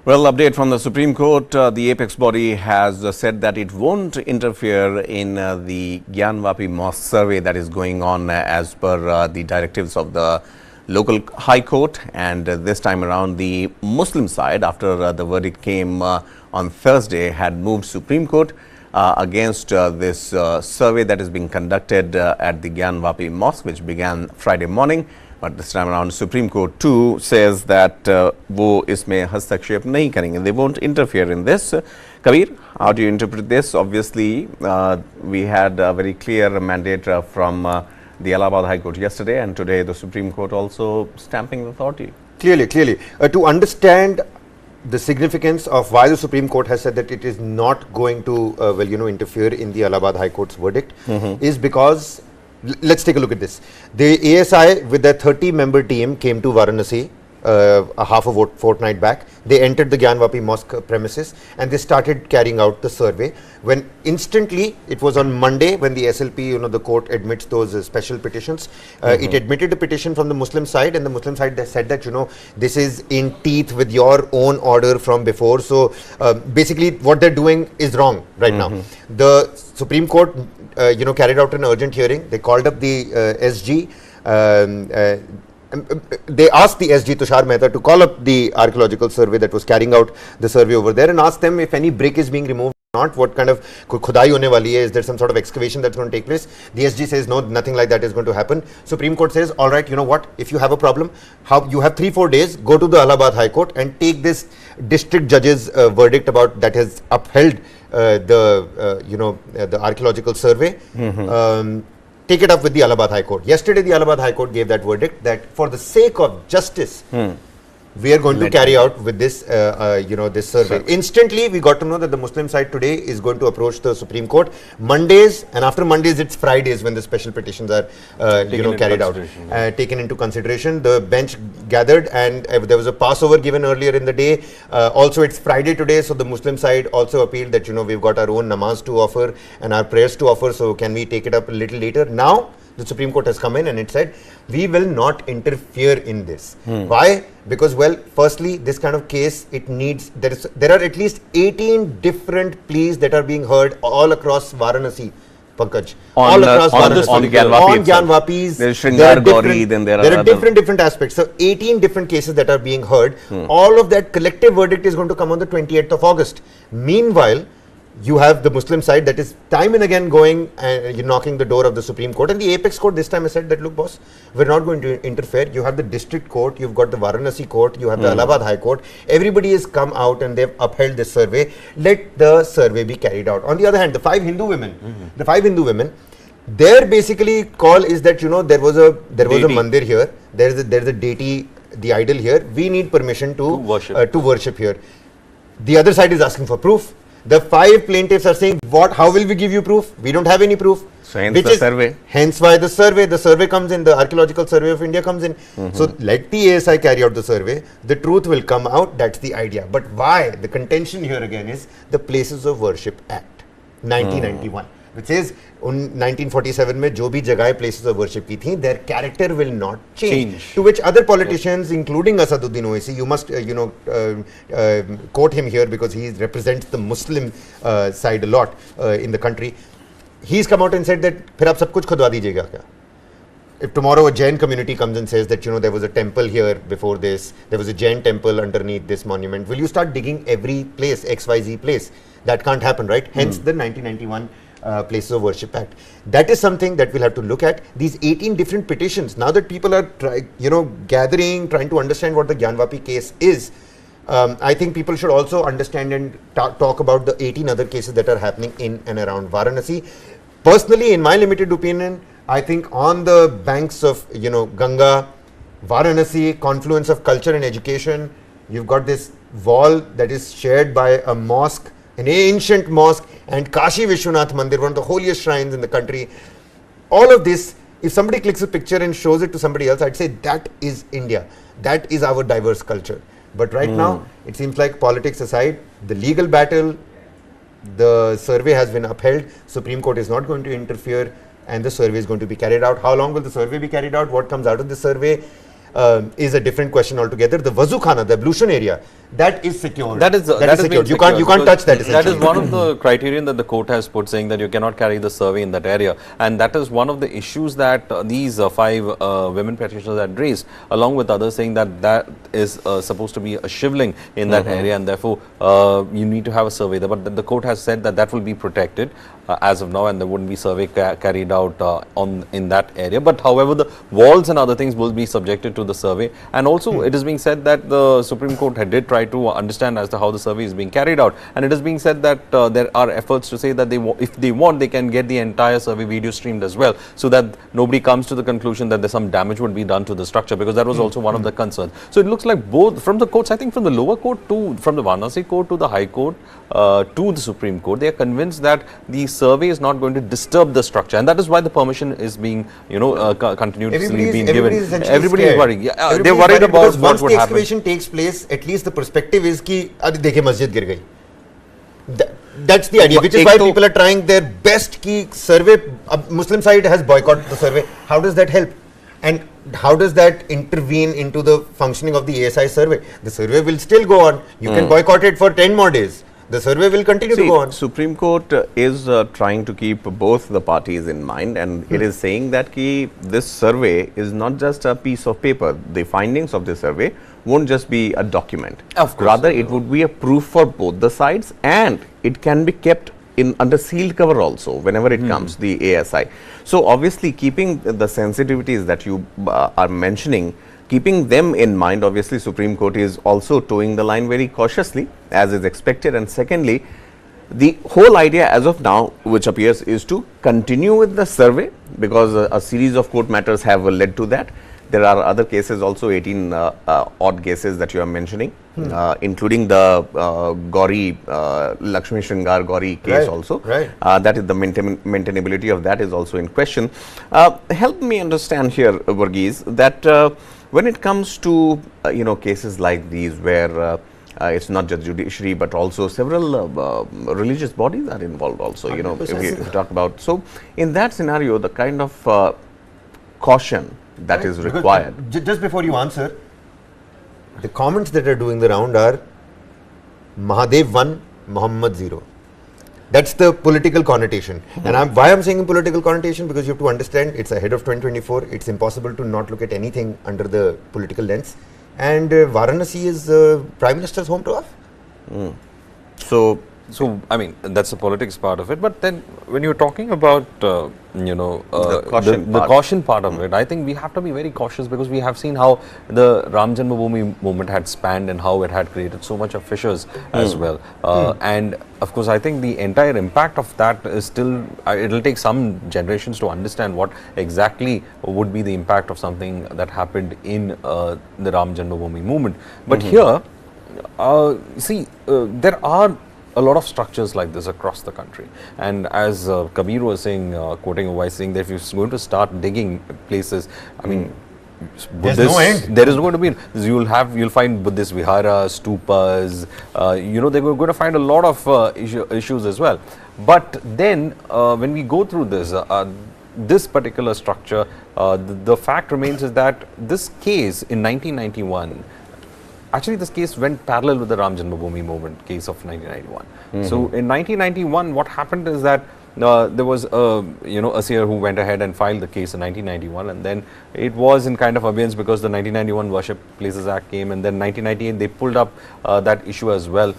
Well, update from the Supreme Court. The apex body has said that it won't interfere in the Gyanvapi Mosque survey that is going on as per the directives of the local High Court. And this time around, the Muslim side, after the verdict came on Thursday, had moved Supreme Court against this survey that is being conducted at the Gyanvapi Mosque, which began Friday morning. But this time around, Supreme Court too says that वो इसमें हस्तक्षेप नहीं करेंगे. They won't interfere in this. Kabir, how do you interpret this? Obviously, we had a very clear mandate from the Allahabad High Court yesterday, and today the Supreme Court also stamping the authority. Clearly. To understand the significance of why the Supreme Court has said that it is not going to, interfere in the Allahabad High Court's verdict is because, let's take a look at this. The ASI with their 30-member team came to Varanasi a half a fortnight back. They entered the Gyanvapi Mosque premises and they started carrying out the survey. When instantly, it was on Monday when the SLP, the court admits those special petitions. It admitted a petition from the Muslim side, and the Muslim side they said that, this is in teeth with your own order from before. So basically, what they're doing is wrong right now. The Supreme Court, carried out an urgent hearing. They called up the SG. They asked the SG Tushar Mehta to call up the archaeological survey that was carrying out the survey over there and ask them if any brick is being removed or not, what kind of khudai hone wali hai, is there some sort of excavation that's going to take place. The SG says no, nothing like that is going to happen. Supreme Court says, all right, you know what, if you have a problem, you have 3-4 days, go to the Allahabad High Court and take this district judge's verdict about that has upheld the archaeological survey. Take it up with the Allahabad High Court. Yesterday, the Allahabad High Court gave that verdict that for the sake of justice, we are going to carry out with this, this survey. Instantly, we got to know that the Muslim side today is going to approach the Supreme Court. Mondays, and after Mondays, it's Fridays when the special petitions are, carried out, taken into consideration. The bench gathered, and there was a passover given earlier in the day. Also, it's Friday today, so the Muslim side also appealed that, we've got our own namaz to offer and our prayers to offer, so can we take it up a little later? Now, the Supreme Court has come in and it said, we will not interfere in this. Why? Because, well, firstly, this kind of case, it needs, there are at least 18 different pleas that are being heard all across Varanasi, Pankaj. All across Varanasi. On Gyanvapis. There's Shringar Gauri, then there are different aspects. So, 18 different cases that are being heard. All of that collective verdict is going to come on the 28th of August. Meanwhile, you have the Muslim side that is time and again going and knocking the door of the Supreme Court, and the apex court this time has said that, look boss, we're not going to interfere. You have the district court, you've got the Varanasi court, you have the Allahabad High Court. Everybody has come out and they've upheld this survey. Let the survey be carried out. On the other hand, the 5 Hindu women, their basically call is that, there was a mandir here, there's a deity, the idol here. We need permission to worship here. The other side is asking for proof. The 5 plaintiffs are saying, how will we give you proof? We don't have any proof. So hence the survey. Hence why the survey comes in, the Archaeological Survey of India comes in. So let the ASI carry out the survey, the truth will come out, that's the idea. But why? The contention here again is the Places of Worship Act, 1991. Which says, in 1947 mein jo bhi jagah places of worship ki thi, their character will not change. To which other politicians, including Asaduddin Owaisi, you must quote him here because he represents the Muslim side a lot in the country. He's come out and said that, phir aap sab kuch khudwa dijiyega kya? If tomorrow a Jain community comes and says that, there was a temple here before this, there was a Jain temple underneath this monument, will you start digging every place, XYZ place? That can't happen, right? Hence the 1991 Places of Worship Act. That is something that we'll have to look at. These 18 different petitions, now that people are gathering, trying to understand what the Gyanvapi case is, I think people should also understand and talk about the 18 other cases that are happening in and around Varanasi. Personally, in my limited opinion, I think on the banks of Ganga, Varanasi, confluence of culture and education, you've got this wall that is shared by a mosque, an ancient mosque, and Kashi Vishwanath Mandir, one of the holiest shrines in the country. All of this, if somebody clicks a picture and shows it to somebody else, I'd say that is India. That is our diverse culture. But right now, it seems like politics aside, the legal battle, the survey has been upheld. Supreme Court is not going to interfere and the survey is going to be carried out. How long will the survey be carried out? What comes out of the survey is a different question altogether. The Wazu Khana, the ablution area, that is secure. That is secured. You can't touch that. That is one of the criterion that the court has put, saying that you cannot carry the survey in that area, and that is one of the issues that these 5 women petitioners had raised, along with others, saying that that is supposed to be a shivling in that area, and therefore you need to have a survey there. But the court has said that that will be protected as of now, and there wouldn't be survey carried out in that area. But however, the walls and other things will be subjected to the survey, and also it is being said that the Supreme Court did try to understand as to how the survey is being carried out, and it is being said that there are efforts to say that if they want, they can get the entire survey video streamed as well, so that nobody comes to the conclusion that there's some damage would be done to the structure, because that was also one of the concerns. So it looks like both from the courts, I think from the lower court from the Varanasi court to the High Court to the Supreme Court, they are convinced that the survey is not going to disturb the structure, and that is why the permission is being continuously being given. Everybody is worried. They're worried about what would happen. Once the excavation takes place, at least the perspective is ki dekhe masjid gir gayi. That's the idea, which is why people are trying their best. Ki survey, Muslim side has boycotted the survey. How does that help? And how does that intervene into the functioning of the ASI survey? The survey will still go on. You can boycott it for 10 more days. The survey will continue to go on. Supreme Court is trying to keep both the parties in mind, and it is saying that this survey is not just a piece of paper. The findings of the survey won't just be a document. Of course. Rather, it would be a proof for both the sides, and it can be kept under sealed cover also whenever it comes, the ASI. So obviously, keeping the sensitivities that you are mentioning, keeping them in mind, obviously Supreme Court is also towing the line very cautiously, as is expected. And secondly, the whole idea as of now, which appears, is to continue with the survey, because a series of court matters have led to that. There are other cases also, 18 odd cases that you are mentioning, including the Gauri, Lakshmi Shringar Gauri case also. That is the maintainability of that is also in question. Help me understand here, Varghese, that when it comes to cases like these where it's not just judiciary but also several religious bodies are involved also, if you talk about. So in that scenario, the kind of caution that is required. Just before you answer, the comments that are doing the round are Mahadev 1, Muhammad 0. That's the political connotation. And why I'm saying political connotation, because you have to understand it's ahead of 2024. It's impossible to not look at anything under the political lens. And Varanasi is Prime Minister's home turf. So, I mean, that's the politics part of it. But then when you're talking about, the caution part of it, I think we have to be very cautious, because we have seen how the Ram Janmabhoomi movement had spanned and how it had created so much of fissures as well. And of course, I think the entire impact of that is still, it'll take some generations to understand what exactly would be the impact of something that happened in the Ram Janmabhoomi movement. But here, see, there are a lot of structures like this across the country, and as Kabir was saying, quoting a voice, saying that if you're going to start digging places, I mean, there's no end. There is going to be, you'll find Buddhist viharas, stupas, they're going to find a lot of issues as well. But then when we go through this particular structure, the fact remains is that this case in 1991, actually, this case went parallel with the Ram Janmabhoomi movement case of 1991. So, in 1991, what happened is that there was a seer who went ahead and filed the case in 1991, and then it was in kind of abeyance because the 1991 Worship Places Act came, and then 1998 they pulled up that issue as well.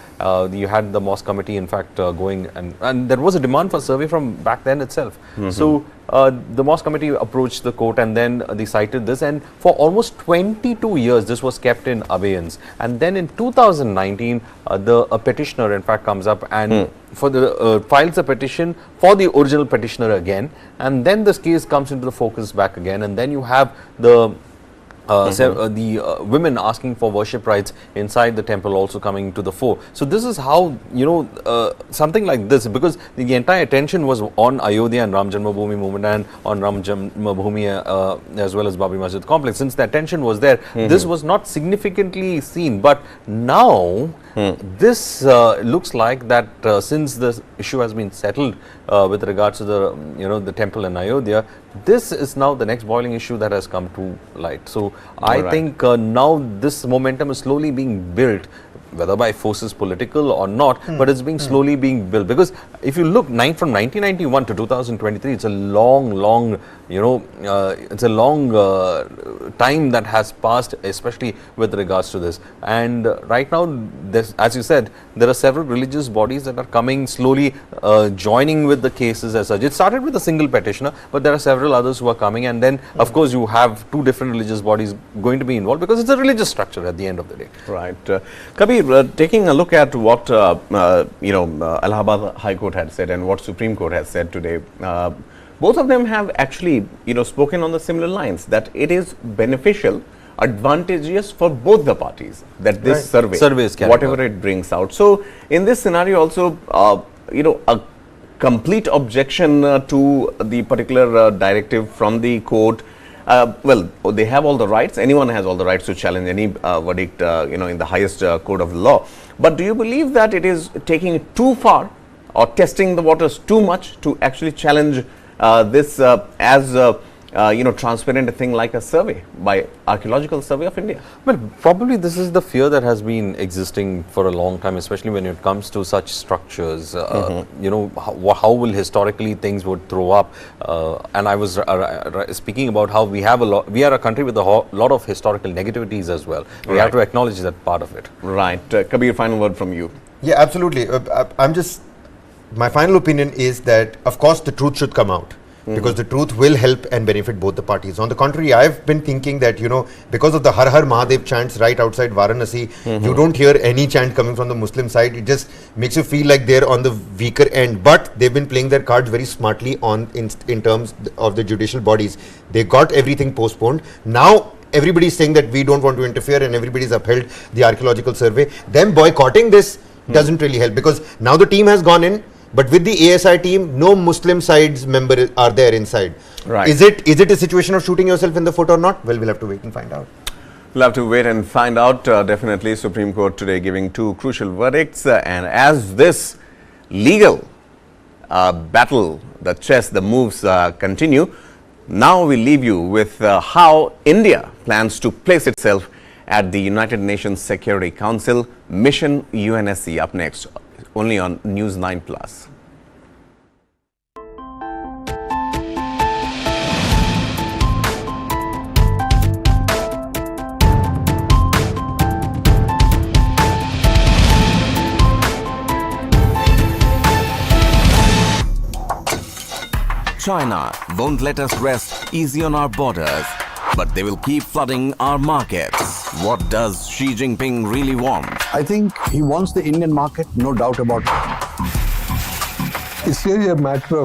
You had the Mosque Committee, in fact, going, and there was a demand for survey from back then itself. So the Mosque Committee approached the court, and then they cited this, and for almost 22 years this was kept in abeyance. And then in 2019, a petitioner, in fact, comes up and files a petition for the original petitioner again, and then this case comes into the focus back again, and then you have the women asking for worship rights inside the temple also coming to the fore. So this is how, something like this, because the entire attention was on Ayodhya and Ram Janmabhoomi movement and on Ram Janmabhoomi as well as Babri Masjid complex. Since the attention was there, this was not significantly seen. But now this looks like that since the issue has been settled with regards to the temple in Ayodhya, this is now the next boiling issue that has come to light. So I think now this momentum is slowly being built whether by forces political or not, but it's being slowly being built. Because if you look from 1991 to 2023, it's a long, it's a long time that has passed, especially with regards to this. And right now, as you said, there are several religious bodies that are coming slowly, joining with the cases as such. It started with a single petitioner, but there are several others who are coming, and then of course you have two different religious bodies going to be involved, because it's a religious structure at the end of the day. Right. Kabir, taking a look at what Allahabad High Court had said and what Supreme Court has said today, both of them have actually spoken on the similar lines, that it is beneficial, advantageous for both the parties that this survey is whatever it brings out. So in this scenario also, a complete objection to the particular directive from the court. Well, they have all the rights. Anyone has all the rights to challenge any verdict, in the highest court of law. But do you believe that it is taking it too far or testing the waters too much to actually challenge this as transparent a thing like a survey by Archaeological Survey of India? Well, probably this is the fear that has been existing for a long time, especially when it comes to such structures. How will historically things would throw up? And I was speaking about how we are a country with a lot of historical negativities as well. We have to acknowledge that part of it. Right. Kabir, final word from you. Yeah, absolutely. My final opinion is that, of course, the truth should come out. Because the truth will help and benefit both the parties. On the contrary, I've been thinking that, because of the Har Har Mahadev chants right outside Varanasi, you don't hear any chant coming from the Muslim side. It just makes you feel like they're on the weaker end. But they've been playing their cards very smartly in terms of the judicial bodies. They got everything postponed. Now, everybody's saying that we don't want to interfere, and everybody's upheld the Archaeological Survey. Them boycotting this doesn't really help, because now the team has gone in. But with the ASI team, no Muslim sides member are there inside. Right. Is it a situation of shooting yourself in the foot or not? Well, we'll have to wait and find out. We'll have to wait and find out. Definitely, Supreme Court today giving two crucial verdicts. And as this legal battle, the chess, the moves continue, now we leave you with how India plans to place itself at the United Nations Security Council Mission UNSC. Up next, only on News 9+. China won't let us rest easy on our borders, but they will keep flooding our markets. What does Xi Jinping really want? I think he wants the Indian market, no doubt about it. It's really a matter of